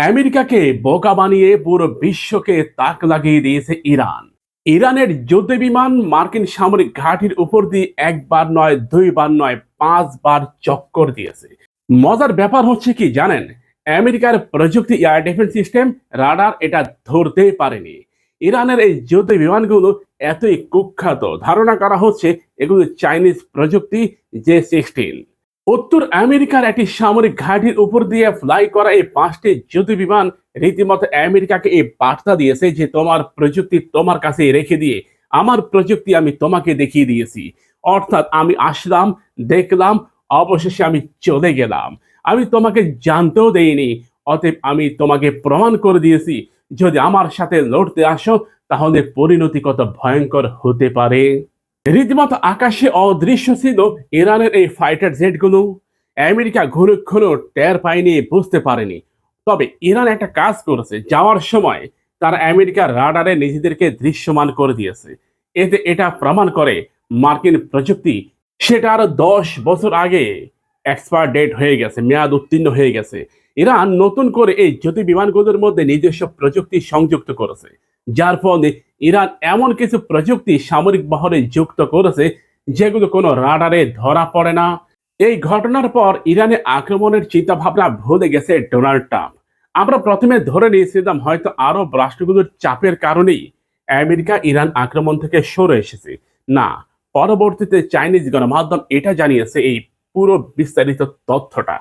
আমেরিকাকে বোকা বানিয়ে পুরো বিশ্বকে তাক লাগিয়ে দিয়েছে ইরান। ইরানের যুদ্ধ বিমান মার্কিন সামরিক ঘাঁটির উপর দিয়ে একবার নয়, দুইবার নয়, 5 বার চক্কর দিয়েছে। মজার ব্যাপার হচ্ছে কি জানেন, আমেরিকার প্রযুক্তি এয়ার ডিফেন্স সিস্টেম রাডার এটা ধরতেই পারেনি। ইরানের এই যুদ্ধ বিমানগুলো এতই কুখ্যাত, ধারণা করা হচ্ছে এগুলো চাইনিজ প্রযুক্তি J-16। উত্তর আমেরিকার একটি সামরিক ঘাঁটির উপর দিয়ে ফ্লাই করা এই 5টি যুদ্ধ বিমান রীতিমতো আমেরিকাকে এই বার্তা দিয়েছে যে তোমার প্রযুক্তি তোমার কাছে রেখে দিয়ে আমার প্রযুক্তি আমি তোমাকে দেখিয়ে দিয়েছি। অর্থাৎ আমি আসলাম, দেখলাম, অবশেষে আমি চলে গেলাম। আমি তোমাকে জানতেও দেইনি, অতএব আমি তোমাকে প্রমাণ করে দিয়েছি যদি আমার সাথে লড়তে আসো তাহলে পরিণতি কত ভয়ঙ্কর হতে পারে। রীতিমতো আকাশে অদৃশ্য ছিল ইরানের এই ফাইটার জেটগুলো। আমেরিকা ঘুরুক্ষণও টের পায়নি, বুঝতে পারেনি। তবে ইরান একটা কাজ করেছে, যাওয়ার সময় তারা আমেরিকার রাডারে নিজেদেরকে দৃশ্যমান করে দিয়েছে। এতে এটা প্রমাণ করে মার্কিন প্রযুক্তি সেটা আরো 10 বছর আগে এক্সপায়ার ডেট হয়ে গেছে, মেয়াদ উত্তীর্ণ হয়ে গেছে। ইরান নতুন করে এই জ্যোতি বিমানগুলোর মধ্যে নিজস্ব প্রযুক্তি সংযুক্ত করেছে, যার ফলে ইরান এমন কিছু প্রযুক্তি সামরিক বহরে যুক্ত করেছে যেগুলো কোনো রাডারে ধরা পড়ে না। এই ঘটনার পর ইরানে আক্রমণের চিন্তা ভাবনা ভুলে গেছে ডোনাল্ড ট্রাম্প। আমরা প্রথমে ধরে নিয়েছিলাম হয়তো আরব রাষ্ট্রগুলোর চাপের কারণেই আমেরিকা ইরান আক্রমণ থেকে সরে এসেছে। না, পরবর্তীতে চাইনিজ গণমাধ্যম এটা জানিয়েছে এই পুরো বিস্তারিত তথ্যটা।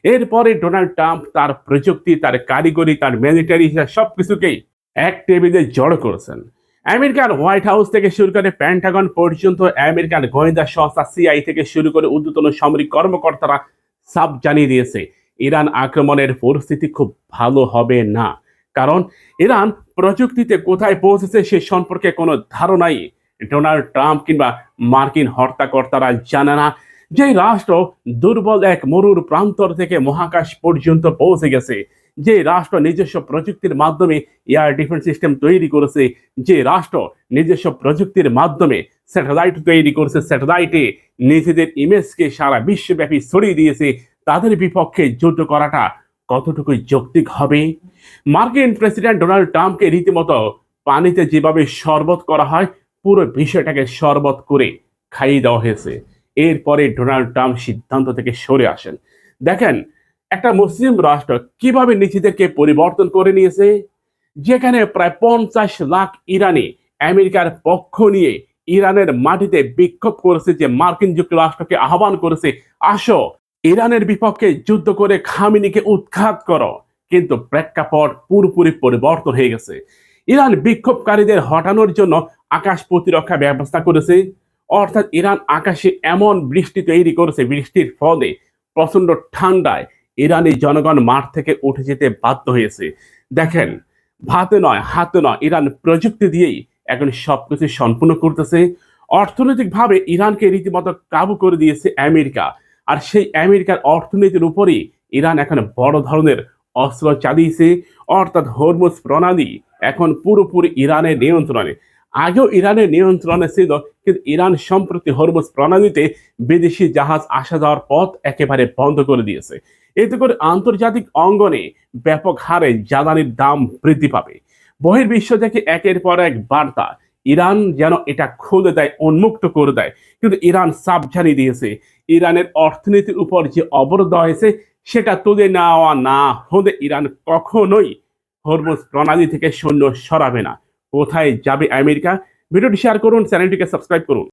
এরপরে ডোনাল্ড ট্রাম্প তার প্রযুক্তি, তার কারিগরি, তার মিলিটারি সবকিছুকেই এক টেবিলে জড়ো করেছেন। আমেরিকার হোয়াইট হাউস থেকে শুরু করে প্যান্টাগন পর্যন্ত, আমেরিকার গোয়েন্দা সংস্থা সিআই থেকে শুরু করে ঊর্ধ্বতন সামরিক কর্মকর্তারা সব জানিয়ে দিয়েছে ইরান আক্রমণের পরিস্থিতি খুব ভালো হবে না। কারণ ইরান প্রযুক্তিতে কোথায় পৌঁছেছে সে সম্পর্কে কোনো ধারণাই ডোনাল্ড ট্রাম্প কিংবা মার্কিন হর্তাকর্তারা জানে না। যে রাষ্ট্র দুর্বল এক মরুর প্রান্তর থেকে মহাকাশ পর্যন্ত পৌঁছে গেছে, যে রাষ্ট্র নিজস্ব প্রযুক্তির মাধ্যমে এয়ার ডিফেন্স সিস্টেম তৈরি করেছে, যে রাষ্ট্র নিজস্ব প্রযুক্তির মাধ্যমে স্যাটেলাইট তৈরি করেছে, স্যাটেলাইটে নিজেদের ইমেজকে সারা বিশ্বব্যাপী ছড়িয়ে দিয়েছে, তাদের বিপক্ষে যুদ্ধ করাটা কতটুকু যৌক্তিক হবে? মার্কিন প্রেসিডেন্ট ডোনাল্ড ট্রাম্পকে রীতিমতো পানিতে যেভাবে শরবত করা হয় পুরো বিষয়টাকে শরবত করে খাইয়ে দেওয়া হয়েছে। এরপরে ডোনাল্ড ট্রাম্প সিদ্ধান্ত থেকে সরে আসেন। দেখেন, একটা মুসলিম রাষ্ট্র কিভাবে নিজেদেরকে পরিবর্তন করে নিয়েছে, যেখানে প্রায় 50 লাখ ইরানি আমেরিকার পক্ষ নিয়ে ইরানের মাটিতে বিক্ষোভ করেছে, যে মার্কিন যুক্তরাষ্ট্রকে আহ্বান করেছে আসো ইরানের বিপক্ষে যুদ্ধ করে খামেনিকে উৎখাত করো। কিন্তু প্রেক্ষাপট পুরোপুরি পরিবর্তন হয়ে গেছে। ইরান বিক্ষোভকারীদের হটানোর জন্য আকাশ প্রতিরক্ষা ব্যবস্থা করেছে। অর্থাৎ ইরান আকাশে এমন বৃষ্টি তৈরি করেছে, বৃষ্টির ফলে প্রচন্ড ঠান্ডায় ইরানি জনগণ মাঠ থেকে উঠে যেতে বাধ্য হয়েছে। দেখেন, ভাতে নয় হাতে নয়, ইরান প্রযুক্তি দিয়েই এখন সবকিছু সম্পূর্ণ করতেছে। অর্থনৈতিকভাবে ইরানকে রীতিমতো কাবু করে দিয়েছে আমেরিকা। আর সেই আমেরিকার অর্থনীতির উপরই ইরান এখন বড় ধরনের অস্ত্র চালিয়েছে। অর্থাৎ হরমুজ প্রণালী এখন পুরোপুরি ইরানের নিয়ন্ত্রণে। আগেও ইরানের নিয়ন্ত্রণে ছিল, কিন্তু ইরান সম্প্রতি হরমুজ প্রণালীতে বিদেশি জাহাজ আসা যাওয়ার পথ একেবারে বন্ধ করে দিয়েছে। এতে করে আন্তর্জাতিক অঙ্গনে ব্যাপক হারে জ্বালানির দাম বৃদ্ধি পাবে। বহির্বিশ্ব থেকে একের পর এক বার্তা ইরান যেন এটা খুলে দেয়, উন্মুক্ত করে দেয়। কিন্তু ইরান সাফ জানিয়ে দিয়েছে ইরানের অর্থনীতির উপর যে অবরোধ হয়েছে সেটা তুলে নেওয়া না হলে ইরান কখনোই হরমুজ প্রণালী থেকে সৈন্য সরাবে না। কোথায় যাবে আমেরিকা? ভিডিওটি শেয়ার করুন, চ্যানেলটিকে সাবস্ক্রাইব করুন।